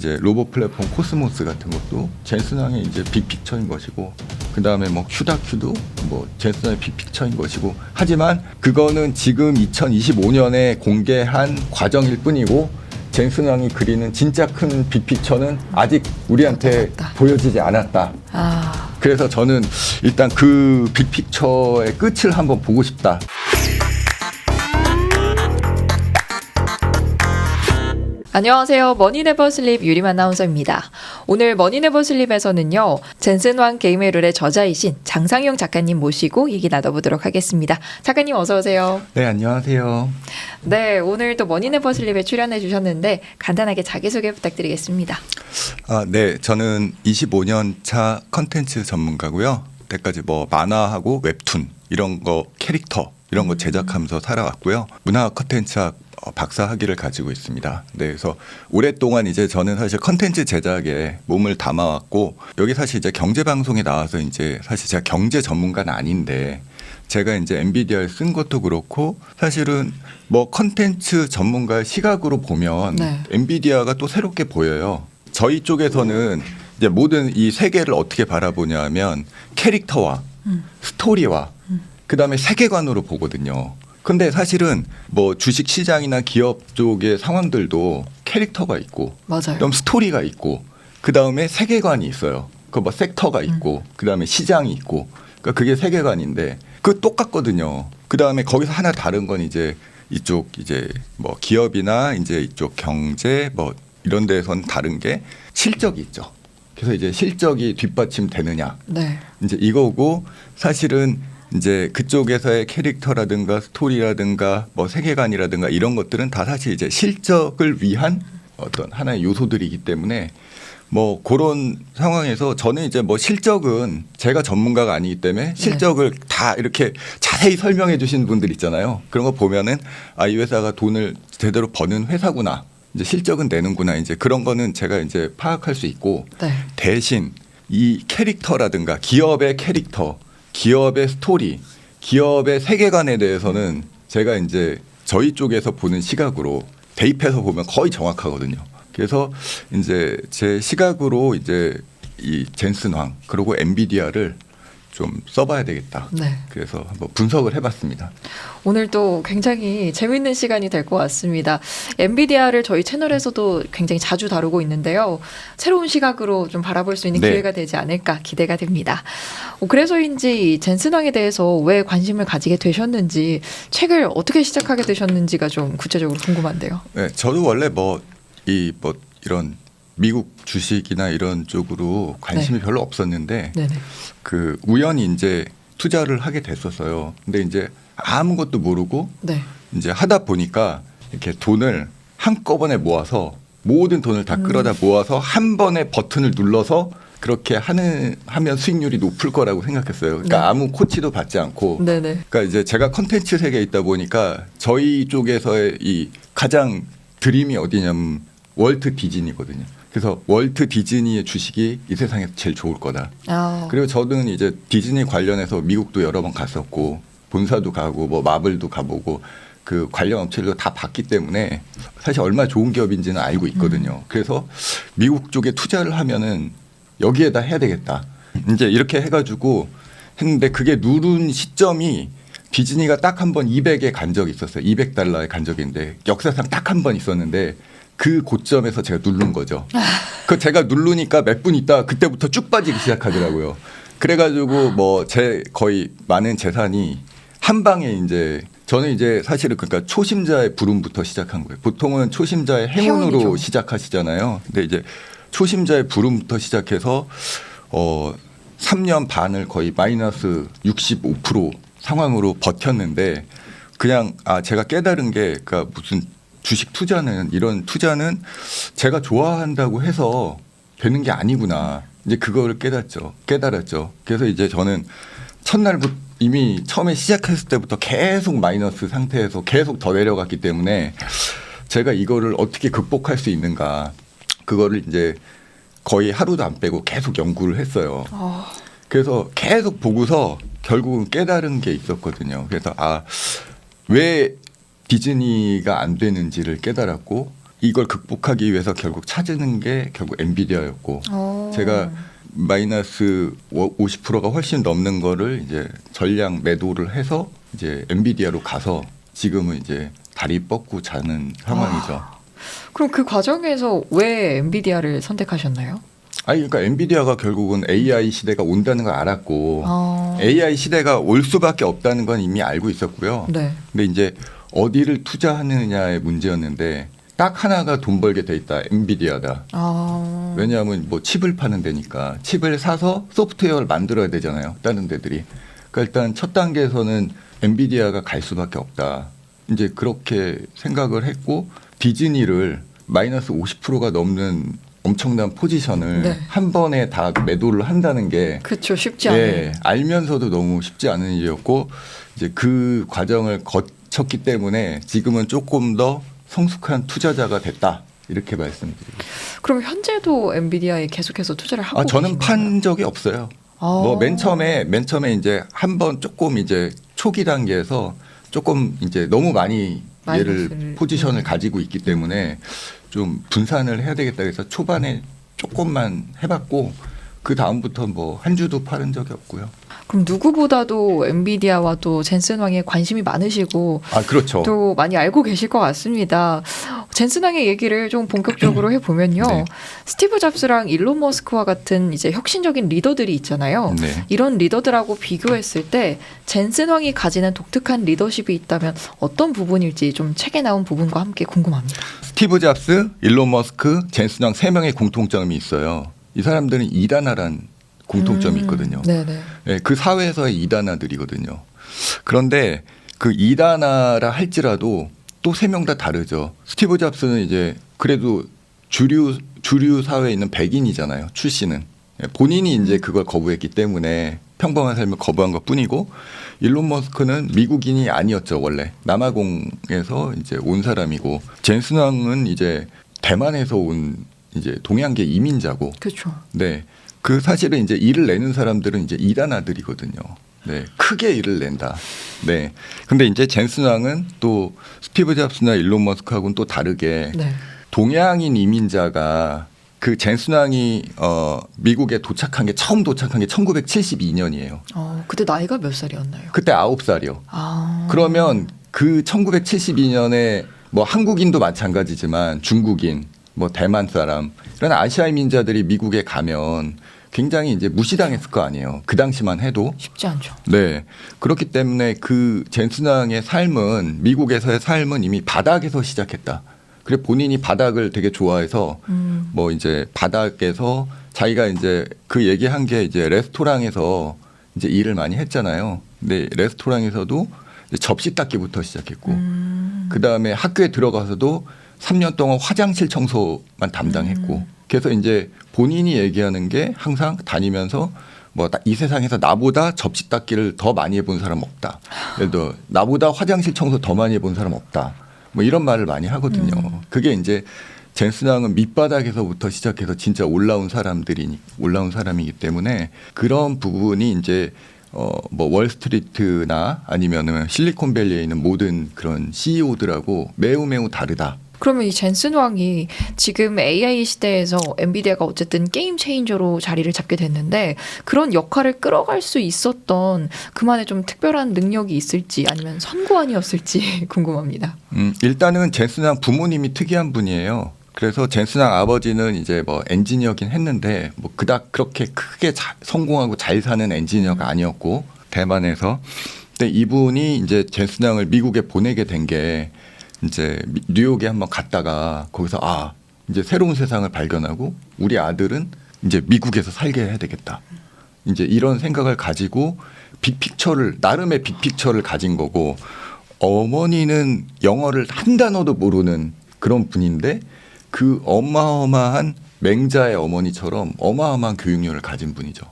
이제 로봇 플랫폼 코스모스 같은 것도 젠슨왕의 이제 빅픽처인 것이고, 그 다음에 뭐 휴다큐도 뭐 젠슨왕의 빅픽처인 것이고, 하지만 그거는 지금 2025년에 공개한 과정일 뿐이고, 젠슨왕이 그리는 진짜 큰 빅픽처는 아직 우리한테 없다. 보여지지 않았다. 그래서 저는 일단 그 빅픽처의 끝을 한번 보고 싶다. 안녕하세요. 머니네버슬립 유림 아나운서입니다. 오늘 머니네버슬립에서는요. 젠슨왕 게임의 룰의 저자이신 장상용 작가님 모시고 얘기 나눠보도록 하겠습니다. 작가님 어서 오세요. 네, 안녕하세요. 네, 오늘 또 머니네버슬립에 출연해 주셨는데 간단하게 자기소개 부탁드리겠습니다. 네, 저는 25년 차 컨텐츠 전문가고요. 그때까지 뭐 만화하고 웹툰 이런 거 캐릭터 이런 거 제작하면서 살아왔고요. 문화 컨텐츠학 박사 학위를 가지고 있습니다. 네, 그래서 오랫동안 이제 저는 사실 컨텐츠 제작에 몸을 담아왔고, 여기 사실 이제 경제 방송에 나와서 이제 사실 제가 경제 전문가는 아닌데, 제가 이제 엔비디아를 쓴 것도 그렇고, 사실은 뭐 컨텐츠 전문가의 시각으로 보면 네. 엔비디아가 또 새롭게 보여요. 저희 쪽에서는 이제 모든 이 세계를 어떻게 바라보냐면 캐릭터와 스토리와 그다음에 세계관으로 보거든요. 근데 사실은 뭐 주식 시장이나 기업 쪽의 상황들도 캐릭터가 있고, 맞아요. 그다음 스토리가 있고, 그다음에 세계관이 있어요. 그 뭐 섹터가 있고, 그다음에 시장이 있고, 그러니까 그게 세계관인데 그 똑같거든요. 그다음에 거기서 하나 다른 건 이제 이쪽 이제 뭐 기업이나 이제 이쪽 경제 뭐 이런 데에서는 다른 게 실적이 있죠. 그래서 이제 실적이 뒷받침되느냐, 네. 이제 이거고, 사실은 이제 그쪽에서의 캐릭터라든가 스토리라든가 뭐 세계관이라든가 이런 것들은 다 사실 이제 실적을 위한 어떤 하나의 요소들이기 때문에, 뭐 그런 상황에서 저는 이제 뭐 실적은 제가 전문가가 아니기 때문에 실적을 다 이렇게 자세히 설명해 주시는 분들 있잖아요. 그런 거 보면은 아, 이 회사가 돈을 제대로 버는 회사구나, 이제 실적은 내는구나, 이제 그런 거는 제가 이제 파악할 수 있고, 네. 대신 이 캐릭터라든가 기업의 캐릭터, 기업의 스토리, 기업의 세계관에 대해서는 제가 이제 저희 쪽에서 보는 시각으로 대입해서 보면 거의 정확하거든요. 그래서 이제 제 시각으로 이제 이 젠슨왕 그리고 엔비디아를 좀 써봐야 되겠다. 네. 그래서 한번 분석을 해봤습니다. 오늘 또 굉장히 재밌는 시간이 될 것 같습니다. 엔비디아를 저희 채널에서도 굉장히 자주 다루고 있는데요. 새로운 시각으로 좀 바라볼 수 있는 네. 기회가 되지 않을까 기대가 됩니다. 그래서인지 젠슨왕에 대해서 왜 관심을 가지게 되셨는지, 책을 어떻게 시작하게 되셨는지가 좀 구체적으로 궁금한데요. 네, 저도 원래 뭐 이런 미국 주식이나 이런 쪽으로 관심이 네. 별로 없었는데, 네네. 그 우연히 이제 투자를 하게 됐었어요. 근데 이제 아무것도 모르고 네. 이제 하다 보니까 이렇게 돈을 한꺼번에 모아서 모든 돈을 다 끌어다 모아서 한 번에 버튼을 눌러서 그렇게 하면 수익률이 높을 거라고 생각했어요. 그러니까 네. 아무 코치도 받지 않고. 네네. 그러니까 이제 제가 컨텐츠 세계에 있다 보니까 저희 쪽에서의 이 가장 드림이 어디냐면 월트 디즈니거든요. 그래서 월트 디즈니의 주식이 이 세상에서 제일 좋을 거다. 그리고 저는 이제 디즈니 관련해서 미국도 여러 번 갔었고, 본사도 가고 뭐 마블도 가보고 그 관련 업체들도 다 봤기 때문에 사실 얼마나 좋은 기업인지는 알고 있거든요. 그래서 미국 쪽에 투자를 하면은 여기에다 해야 되겠다, 이제 이렇게 해가지고 했는데, 그게 누른 시점이 디즈니가 딱 한 번 200에 간 적이 있었어요. 200달러에 간 적이 있는데, 역사상 딱 한 번 있었는데 그 고점에서 제가 누른 거죠. 그 제가 누르니까 몇 분 있다 그때부터 쭉 빠지기 시작하더라고요. 그래가지고 뭐 제 거의 많은 재산이 한 방에, 이제 저는 이제 사실은 그러니까 초심자의 부름부터 시작한 거예요. 보통은 초심자의 행운으로 행운이죠. 시작하시잖아요. 근데 이제 초심자의 부름부터 시작해서 3년 반을 거의 마이너스 65% 상황으로 버텼는데, 그냥 제가 깨달은 게, 그러니까 무슨 주식 투자는, 이런 투자는 제가 좋아한다고 해서 되는 게 아니구나, 이제 그거를 깨달았죠. 그래서 이제 저는 첫날부터 이미 처음에 시작했을 때부터 계속 마이너스 상태에서 계속 더 내려갔기 때문에 제가 이거를 어떻게 극복할 수 있는가, 그거를 이제 거의 하루도 안 빼고 계속 연구를 했어요. 그래서 계속 보고서 결국은 깨달은 게 있었거든요. 그래서 왜 디즈니가 안 되는지를 깨달았고, 이걸 극복하기 위해서 결국 찾는 게 결국 엔비디아였고 제가 마이너스 50%가 훨씬 넘는 거를 이제 전량 매도를 해서 이제 엔비디아로 가서 지금은 이제 다리 뻗고 자는 상황이죠. 그럼 그 과정에서 왜 엔비디아를 선택하셨나요? 아니 그러니까 엔비디아가 결국은 AI 시대가 온다는 걸 알았고 AI 시대가 올 수밖에 없다는 건 이미 알고 있었고요. 네. 근데 이제 어디를 투자하느냐의 문제였는데 딱 하나가 돈 벌게 돼 있다. 엔비디아다. 왜냐하면 뭐 칩을 파는 데니까 칩을 사서 소프트웨어를 만들어야 되잖아요. 다른 데들이. 그러니까 일단 첫 단계에서는 엔비디아가 갈 수밖에 없다. 이제 그렇게 생각을 했고 디즈니를 마이너스 50%가 넘는 엄청난 포지션을 네. 한 번에 다 매도를 한다는 게 그렇죠. 쉽지 않아요. 예, 알면서도 너무 쉽지 않은 일이었고 이제 그 과정을 거쳤기 때문에 지금은 조금 더 성숙한 투자자가 됐다. 이렇게 말씀드리고. 그럼 현재도 엔비디아에 계속해서 투자를 하고 저는 계신가요? 판 적이 없어요. 뭐 맨 처음에 이제 한번 조금 이제 초기 단계에서 조금 이제 너무 많이 얘를 포지션을 가지고 있기 때문에 좀 분산을 해야 되겠다 그래서 초반에 조금만 해봤고 그 다음부터 뭐 한 주도 팔은 적이 없고요. 그럼 누구보다도 엔비디아와 또 젠슨 왕에 관심이 많으시고 그렇죠. 또 많이 알고 계실 것 같습니다. 젠슨 왕의 얘기를 좀 본격적으로 해보면요. 네. 스티브 잡스랑 일론 머스크와 같은 이제 혁신적인 리더들이 있잖아요. 네. 이런 리더들하고 비교했을 때 젠슨 왕이 가지는 독특한 리더십이 있다면 어떤 부분일지 좀 책에 나온 부분과 함께 궁금합니다. 스티브 잡스, 일론 머스크, 젠슨 왕 3명의 공통점이 있어요. 이 사람들은 이단아란 공통점이 있거든요. 네네. 네, 그 사회에서의 이단아들이거든요. 그런데 그 이단아라 할지라도 또 3명 다 다르죠. 스티브 잡스는 이제 그래도 주류 사회에 있는 백인이잖아요. 출신은. 본인이 이제 그걸 거부했기 때문에 평범한 삶을 거부한 것 뿐이고 일론 머스크는 미국인이 아니었죠. 원래 남아공에서 이제 온 사람이고 젠슨 왕은 이제 대만에서 온 이제 동양계 이민자고. 그렇죠. 네. 그 사실은 이제 일을 내는 사람들은 이제 이단아들이거든요. 네. 크게 일을 낸다. 네. 근데 이제 젠슨 왕은 또 스티브 잡스나 일론 머스크하고는 또 다르게 네. 동양인 이민자가 그 젠슨 왕이 미국에 처음 도착한 게 1972년이에요. 그때 나이가 몇 살이었나요? 그때 9살이요. 아. 그러면 그 1972년에 뭐 한국인도 마찬가지지만 중국인, 뭐 대만 사람 이런 아시아 이민자들이 미국에 가면 굉장히 이제 무시당했을 거 아니에요. 그 당시만 해도. 쉽지 않죠. 네. 그렇기 때문에 그 젠슨 왕의 삶은 미국에서의 삶은 이미 바닥에서 시작했다. 그래 본인이 바닥을 되게 좋아해서 뭐 이제 바닥에서 자기가 이제 그 얘기한 게 이제 레스토랑에서 이제 일을 많이 했잖아요. 근데 레스토랑에서도 이제 접시 닦기부터 시작했고 그 다음에 학교에 들어가서도 3년 동안 화장실 청소만 담당했고 그래서 이제 본인이 얘기하는 게 항상 다니면서 뭐 이 세상에서 나보다 접시 닦기를 더 많이 해본 사람 없다. 예를 들어 나보다 화장실 청소 더 많이 해본 사람 없다. 뭐 이런 말을 많이 하거든요. 그게 이제 젠슨 왕은 밑바닥에서부터 시작해서 진짜 올라온 사람이기 때문에 그런 부분이 이제 뭐 월스트리트나 아니면은 실리콘밸리에 있는 모든 그런 CEO들하고 매우 다르다. 그러면 이 젠슨 왕이 지금 AI 시대에서 엔비디아가 어쨌든 게임 체인저로 자리를 잡게 됐는데 그런 역할을 끌어갈 수 있었던 그만의 좀 특별한 능력이 있을지 아니면 선구안이었을지 궁금합니다. 일단은 젠슨 왕 부모님이 특이한 분이에요. 그래서 젠슨 왕 아버지는 이제 뭐 엔지니어긴 했는데 뭐 그닥 그렇게 크게 성공하고 잘 사는 엔지니어가 아니었고 대만에서. 근데 이분이 이제 젠슨 왕을 미국에 보내게 된 게 이제 뉴욕에 한번 갔다가 거기서 이제 새로운 세상을 발견하고 우리 아들은 이제 미국에서 살게 해야 되겠다. 이제 이런 생각을 가지고 나름의 빅픽처를 가진 거고 어머니는 영어를 한 단어도 모르는 그런 분인데 그 어마어마한 맹자의 어머니처럼 어마어마한 교육열을 가진 분이죠.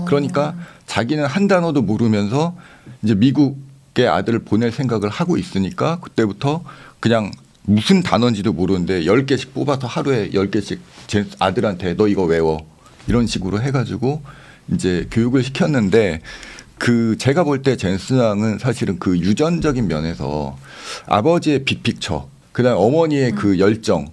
그러니까 자기는 한 단어도 모르면서 이제 미국의 아들을 보낼 생각을 하고 있으니까 그때부터 그냥 무슨 단어인지도 모르는데 10개씩 뽑아서 하루에 10개씩 제 아들한테 너 이거 외워 이런 식으로 해가지고 이제 교육을 시켰는데 제가 볼 때 젠슨 왕은 사실은 그 유전적인 면에서 아버지의 빅픽처 그다음 어머니의 그 열정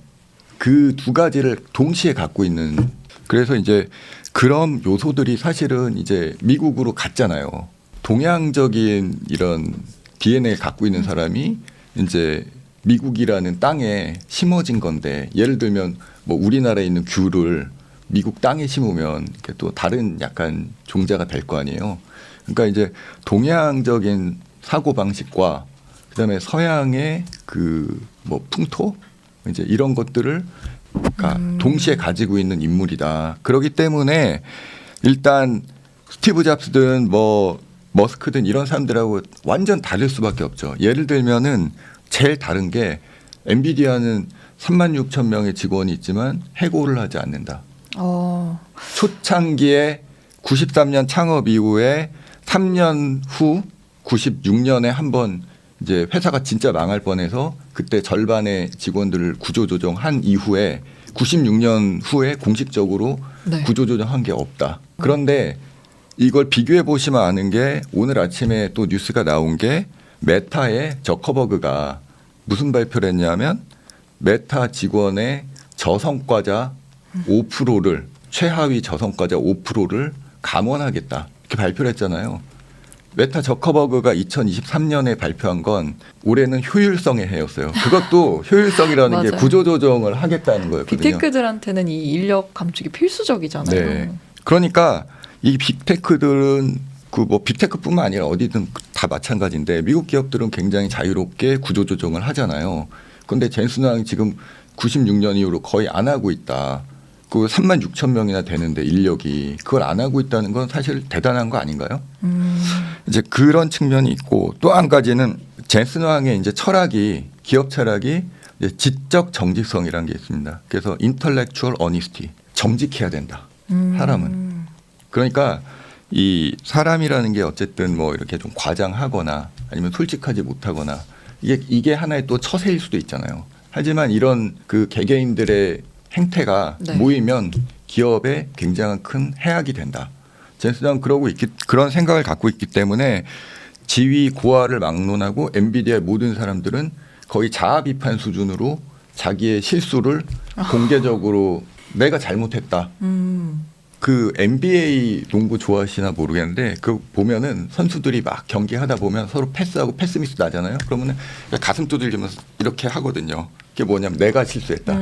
그 두 가지를 동시에 갖고 있는 그래서 이제 그런 요소들이 사실은 이제 미국으로 갔잖아요. 동양적인 이런 DNA를 갖고 있는 사람이 이제 미국이라는 땅에 심어진 건데 예를 들면 뭐 우리나라에 있는 귤을 미국 땅에 심으면 또 다른 약간 종자가 될 거 아니에요. 그러니까 이제 동양적인 사고 방식과 그다음에 서양의 그 뭐 풍토 이제 이런 것들을 동시에 가지고 있는 인물이다. 그렇기 때문에 일단 스티브 잡스든 뭐 머스크든 이런 사람들하고 완전 다를 수밖에 없죠. 예를 들면은 제일 다른 게 엔비디아는 36,000명의 직원이 있지만 해고를 하지 않는다. 초창기에 93년 창업 이후에 3년 후 96년에 한번 이제 회사가 진짜 망할 뻔해서 그때 절반의 직원들을 구조조정한 이후에 96년 후에 공식적으로 네. 구조조정한 게 없다. 그런데 이걸 비교해 보시면 아는 게 오늘 아침에 또 뉴스가 나온 게 메타의 저커버그가 무슨 발표를 했냐면 메타 직원의 저성과자 5%를 최하위 저성과자 5%를 감원하겠다 이렇게 발표를 했잖아요. 메타 저커버그가 2023년에 발표한 건 올해는 효율성의 해였어요. 그것도 효율성이라는 게 맞아요. 구조조정을 하겠다는 거였거든요. 빅테크들한테는 이 인력 감축이 필수적이잖아요. 네. 그러니까 이 빅테크들은 그 뭐 빅테크뿐만 아니라 어디든 다 마찬가지인데 미국 기업들은 굉장히 자유롭게 구조조정을 하잖아요. 그런데 젠슨왕이 지금 96년 이후로 거의 안 하고 있다. 그 36,000명이나 되는데 인력이 그걸 안 하고 있다는 건 사실 대단한 거 아닌가요? 이제 그런 측면이 있고 또 한 가지는 젠슨왕의 이제 철학이 기업 철학이 이제 지적 정직성이라는 게 있습니다. 그래서 intellectual honesty 정직해야 된다. 사람은 그러니까 이 사람이라는 게 어쨌든 뭐 이렇게 좀 과장하거나 아니면 솔직하지 못하거나 이게 하나의 또 처세일 수도 있잖아요. 하지만 이런 그 개개인들의 행태가 네. 모이면 기업에 굉장한 큰 해악이 된다. 젠슨왕은 그런 생각을 갖고 있기 때문에 지위 고하를 막론하고 엔비디아의 모든 사람들은 거의 자아 비판 수준으로 자기의 실수를 공개적으로 내가 잘못했다. 그 NBA 농구 좋아하시나 모르겠는데 그 보면은 선수들이 막 경기하다 보면 서로 패스하고 패스미스 나잖아요. 그러면은 가슴 두들기면서 이렇게 하거든요. 그게 뭐냐면 내가 실수했다.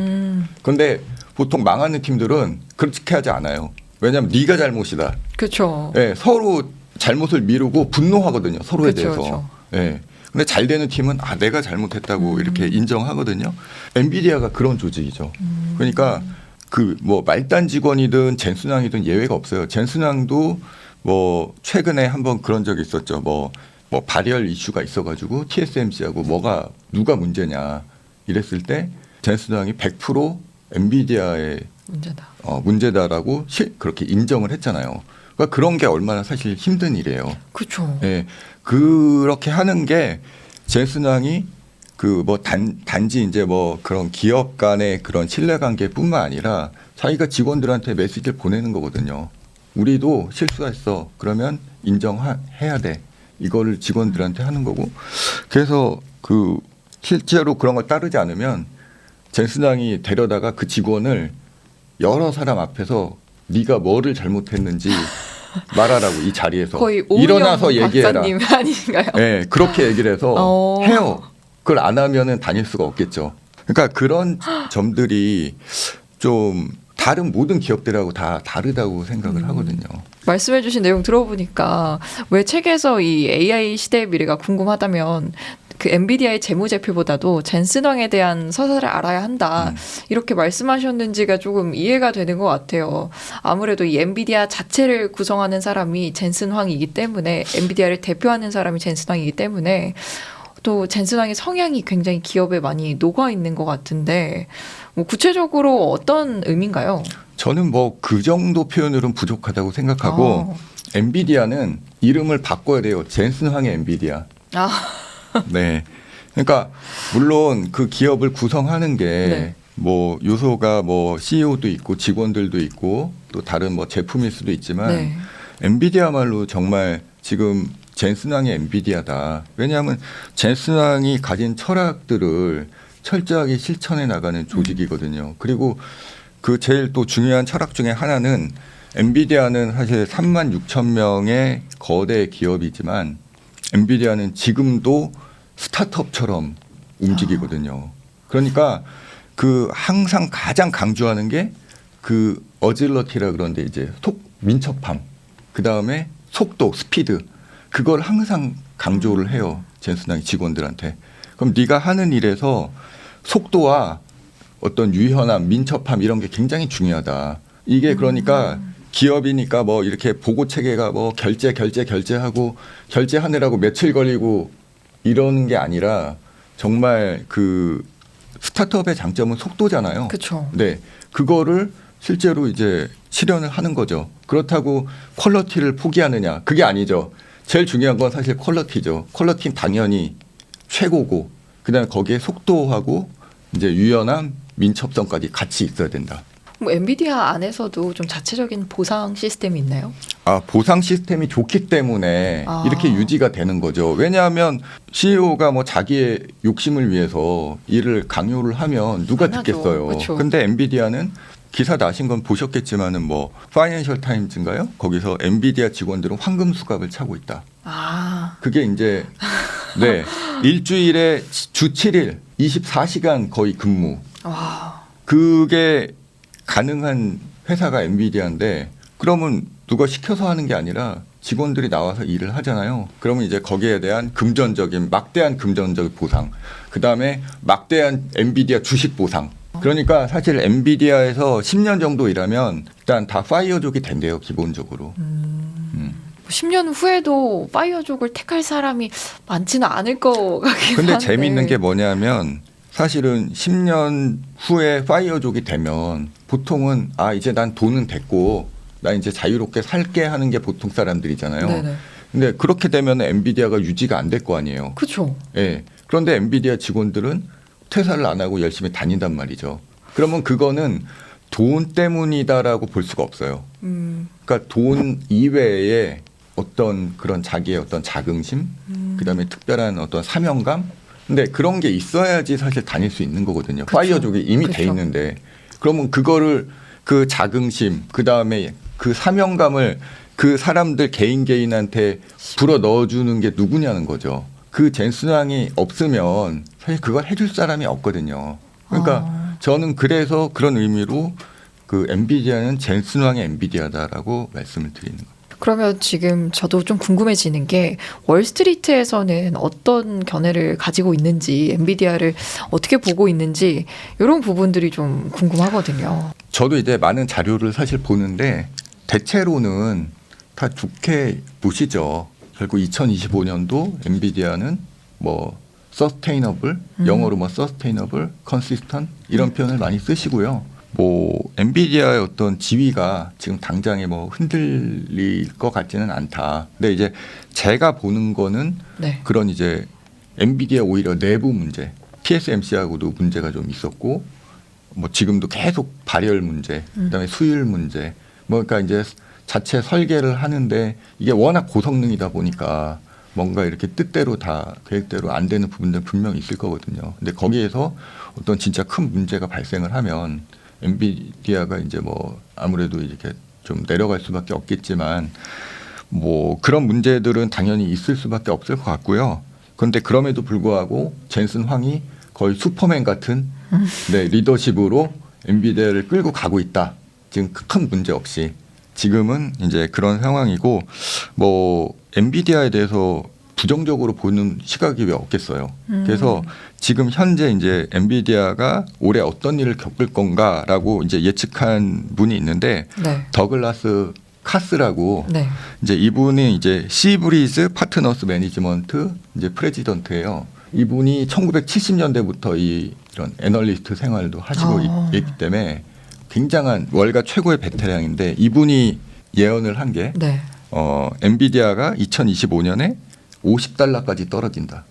그런데 보통 망하는 팀들은 그렇게 하지 않아요. 왜냐하면 네가 잘못이다. 그렇죠. 네, 서로 잘못을 미루고 분노하거든요. 서로에 그쵸, 대해서. 그쵸. 네. 근데 잘 되는 팀은 내가 잘못했다고 이렇게 인정하거든요. 엔비디아가 그런 조직이죠. 그러니까 그 뭐 말단 직원이든 젠슨왕이든 예외가 없어요. 젠슨왕도 뭐 최근에 한번 그런 적이 있었죠. 뭐 발열 이슈가 있어가지고 TSMC하고 누가 문제냐 이랬을 때 젠슨왕이 100% 엔비디아의 문제다라고 그렇게 인정을 했잖아요. 그러니까 그런 게 얼마나 사실 힘든 일이에요. 그렇죠. 네, 그렇게 하는 게 젠슨왕이 그 뭐 단지 이제 뭐 그런 기업 간의 그런 신뢰관계뿐만 아니라 자기가 직원들한테 메시지를 보내는 거거든요. 우리도 실수했어. 그러면 인정해야 돼. 이거를 직원들한테 하는 거고. 그래서 그 실제로 그런 걸 따르지 않으면 젠슨왕이 데려다가 그 직원을 여러 사람 앞에서 네가 뭐를 잘못했는지 말하라고 이 자리에서 거의 일어나서 얘기해라. 박사님 아닌가요? 네, 그렇게 얘기를 해서 해요. 그걸 안 하면은 다닐 수가 없겠죠. 그러니까 그런 점들이 좀 다른 모든 기업들하고 다 다르다고 생각을 하거든요. 말씀해주신 내용 들어보니까 왜 책에서 이 AI 시대의 미래가 궁금하다면 그 엔비디아의 재무제표보다도 젠슨왕에 대한 서사를 알아야 한다. 이렇게 말씀하셨는지가 조금 이해가 되는 것 같아요. 아무래도 이 엔비디아 자체를 구성하는 사람이 젠슨왕이기 때문에 엔비디아를 대표하는 사람이 젠슨왕이기 때문에 또 젠슨왕의 성향이 굉장히 기업에 많이 녹아 있는 것 같은데 뭐 구체적으로 어떤 의미인가요? 저는 뭐 그 정도 표현으로는 부족하다고 생각하고 엔비디아는 이름을 바꿔야 돼요. 젠슨왕의 엔비디아. 네. 그러니까 물론 그 기업을 구성하는 게 뭐 요소가 뭐 CEO도 있고 직원들도 있고 또 다른 뭐 제품일 수도 있지만 엔비디아말로 정말 지금 젠슨왕의 엔비디아다. 왜냐하면 젠슨왕이 가진 철학들을 철저하게 실천해 나가는 조직이거든요. 그리고 그 제일 또 중요한 철학 중에 하나는 엔비디아는 사실 3만 6천 명의 거대 기업이지만 엔비디아는 지금도 스타트업처럼 움직이거든요. 그러니까 그 항상 가장 강조하는 게 그 어질러티라 그러는데 이제 민첩함, 그 다음에 속도, 스피드, 그걸 항상 강조를 해요. 젠슨왕이 직원들한테. 그럼 네가 하는 일에서 속도와 어떤 유연함, 민첩함 이런 게 굉장히 중요하다. 이게 그러니까 기업이니까 뭐 이렇게 보고 체계가 뭐 결제하고 결제하느라고 며칠 걸리고 이러는 게 아니라 정말 그 스타트업의 장점은 속도잖아요. 그렇죠. 네, 그거를 실제로 이제 실현을 하는 거죠. 그렇다고 퀄리티를 포기하느냐? 그게 아니죠. 제일 중요한 건 사실 퀄리티죠. 퀄리티는 당연히 최고고, 그다음에 거기에 속도하고 이제 유연함, 민첩성까지 같이 있어야 된다. 뭐 엔비디아 안에서도 좀 자체적인 보상 시스템이 있나요? 보상 시스템이 좋기 때문에 이렇게 유지가 되는 거죠. 왜냐하면 CEO가 뭐 자기의 욕심을 위해서 일을 강요를 하면 누가 안 하죠. 듣겠어요. 그쵸. 근데 엔비디아는 기사 나신 건 보셨겠지만은 뭐 파이낸셜 타임즈인가요? 거기서 엔비디아 직원들은 황금 수갑을 차고 있다. 그게 이제 네, 일주일에 주 7일 24시간 거의 근무. 와. 그게 가능한 회사가 엔비디아인데 그러면 누가 시켜서 하는 게 아니라 직원들이 나와서 일을 하잖아요. 그러면 이제 거기에 대한 막대한 금전적 보상, 그다음에 막대한 엔비디아 주식 보상. 그러니까 사실 엔비디아에서 10년 정도 일하면 일단 다 파이어족이 된대요, 기본적으로. 10년 후에도 파이어족을 택할 사람이 많지는 않을 것 같긴 근데 한데. 재미있는 게 뭐냐면 사실은 10년 후에 파이어족이 되면 보통은 이제 난 돈은 됐고 나 이제 자유롭게 살게 하는 게 보통 사람들이잖아요. 네네. 근데 그렇게 되면 엔비디아가 유지가 안 될 거 아니에요. 그렇죠. 예. 그런데 엔비디아 직원들은 퇴사를 안 하고 열심히 다닌단 말이죠. 그러면 그거는 돈 때문이다라고 볼 수가 없어요. 그러니까 돈 이외에 어떤 그런 자기의 어떤 자긍심, 그다음에 특별한 어떤 사명감. 근데 그런 게 있어야지 사실 다닐 수 있는 거거든요. 그쵸. 파이어족이 이미 돼 그쵸. 있는데 그러면 그거를 그 자긍심, 그다음에 그 사명감을 그 사람들 개인한테 불어 넣어주는 게 누구냐는 거죠. 그 젠슨왕이 없으면 사실 그걸 해줄 사람이 없거든요. 그러니까 저는 그래서 그런 의미로 그 엔비디아는 젠슨왕의 엔비디아다라고 말씀을 드리는 거예요. 그러면 지금 저도 좀 궁금해지는 게 월스트리트에서는 어떤 견해를 가지고 있는지, 엔비디아를 어떻게 보고 있는지 이런 부분들이 좀 궁금하거든요. 저도 이제 많은 자료를 사실 보는데 대체로는 다 좋게 보시죠. 결국 2025년도 엔비디아는 뭐 서스테이너블, 영어로 뭐 서스테이너블, 컨시스턴 이런 표현을 많이 쓰시고요. 뭐 엔비디아의 어떤 지위가 지금 당장에 뭐 흔들릴 것 같지는 않다. 근데 이제 제가 보는 거는 네. 그런 이제 엔비디아 오히려 내부 문제, TSMC하고도 문제가 좀 있었고, 뭐 지금도 계속 발열 문제, 그다음에 수율 문제, 뭐 그러니까 이제 자체 설계를 하는데 이게 워낙 고성능이다 보니까 뭔가 이렇게 뜻대로 다 계획대로 안 되는 부분들 분명히 있을 거거든요. 근데 거기에서 어떤 진짜 큰 문제가 발생을 하면 엔비디아가 이제 뭐 아무래도 이렇게 좀 내려갈 수밖에 없겠지만 뭐 그런 문제들은 당연히 있을 수밖에 없을 것 같고요. 그런데 그럼에도 불구하고 젠슨 황이 거의 슈퍼맨 같은 네, 리더십으로 엔비디아를 끌고 가고 있다. 지금 큰 문제 없이 지금은 이제 그런 상황이고 뭐 엔비디아에 대해서 부정적으로 보는 시각이 왜 없겠어요. 그래서 지금 현재 이제 엔비디아가 올해 어떤 일을 겪을 건가라고 이제 예측한 분이 있는데 네. 더글라스 카스라고 네. 이제 이분이 이제 시브리즈 파트너스 매니지먼트 이제 프레지던트예요. 이분이 1970년대부터 이런 애널리스트 생활도 하시고 있기 때문에 굉장한 월가 최고의 베테랑인데 이분이 예언을 한 게 네. 엔비디아가 2025년에 $50까지 떨어진다.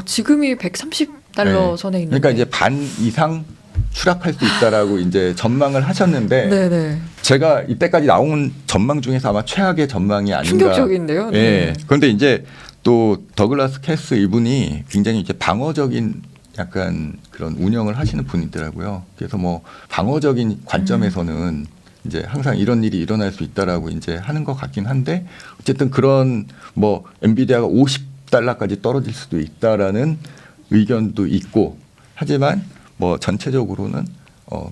지금이 130달러 네. 선에 있는데. 그러니까 이제 반 이상 추락할 수 있다라고 이제 전망을 하셨는데 네네. 제가 이때까지 나온 전망 중에서 아마 최악의 전망이 아닌가. 충격적인데요. 네. 예. 그런데 이제 또 더글라스 캐스 이분이 굉장히 이제 방어적인 약간 그런 운영을 하시는 분이더라고요. 그래서 뭐 방어적인 관점에서는 이제 항상 이런 일이 일어날 수 있다라고 이제 하는 것 같긴 한데 어쨌든 그런 뭐 엔비디아가 $50까지 떨어질 수도 있다라는 의견도 있고 하지만 뭐 전체적으로는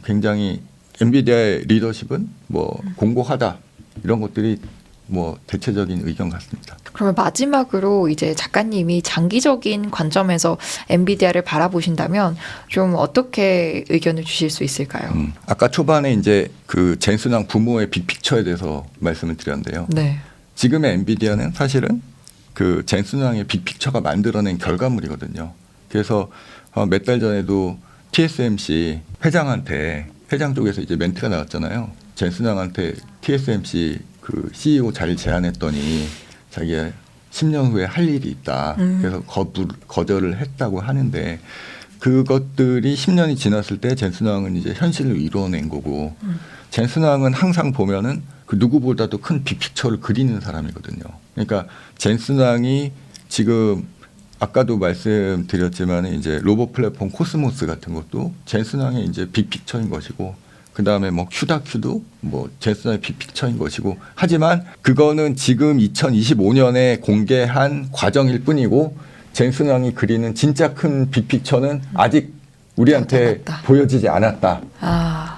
굉장히 엔비디아의 리더십은 뭐 공고하다 이런 것들이 뭐 대체적인 의견 같습니다. 그러면 마지막으로 이제 작가님이 장기적인 관점에서 엔비디아를 바라보신다면 좀 어떻게 의견을 주실 수 있을까요? 아까 초반에 이제 그 젠슨왕 부모의 빅픽처에 대해서 말씀을 드렸는데요. 네. 지금의 엔비디아는 사실은 그 젠슨왕의 빅픽처가 만들어낸 결과물이거든요. 그래서 몇 달 전에도 TSMC 회장 쪽에서 이제 멘트가 나왔잖아요. 젠슨왕한테 TSMC 그 CEO 자리를 제안했더니 자기가 10년 후에 할 일이 있다. 그래서 거절을 했다고 하는데 그것들이 10년이 지났을 때 젠슨왕은 이제 현실을 이루어낸 거고 젠슨왕은 항상 보면은 그 누구보다도 큰 빅픽처를 그리는 사람이거든요. 그러니까 젠슨왕이 지금 아까도 말씀드렸지만 이제 로봇 플랫폼 코스모스 같은 것도 젠슨왕의 이제 빅픽처인 것이고 그 다음에 뭐 큐다큐도 뭐 젠슨왕의 빅픽처인 것이고 하지만 그거는 지금 2025년에 공개한 과정일 뿐이고 젠슨왕이 그리는 진짜 큰 빅픽처는 아직 우리한테 보여지지 않았다.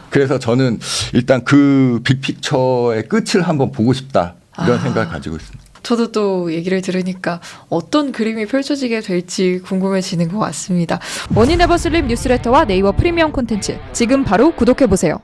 그래서 저는 일단 그 빅픽처의 끝을 한번 보고 싶다 이런 생각을 가지고 있습니다. 저도 또 얘기를 들으니까 어떤 그림이 펼쳐지게 될지 궁금해지는 것 같습니다. 머니네버슬립 뉴스레터와 네이버 프리미엄 콘텐츠 지금 바로 구독해보세요.